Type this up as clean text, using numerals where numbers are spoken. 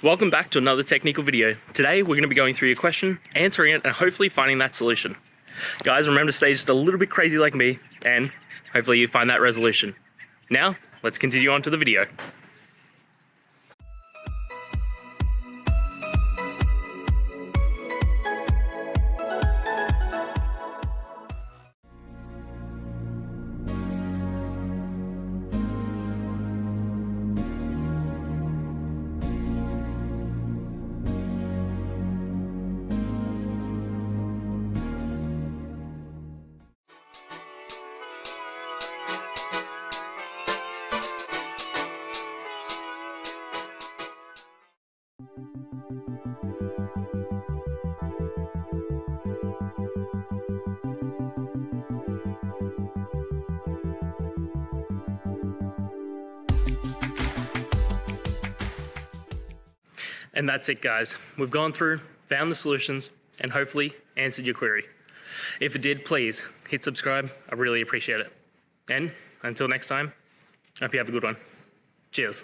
Welcome back to another technical video. Today we're going to be going through your question, answering it, and hopefully finding that solution. Guys, remember to stay just a little bit crazy like me, and hopefully you find that resolution. Now, let's continue on to the video. And that's it, guys. We've gone through, found the solutions, and hopefully answered your query. If it did, please hit subscribe. I really appreciate it. And until next time, I hope you have a good one. Cheers.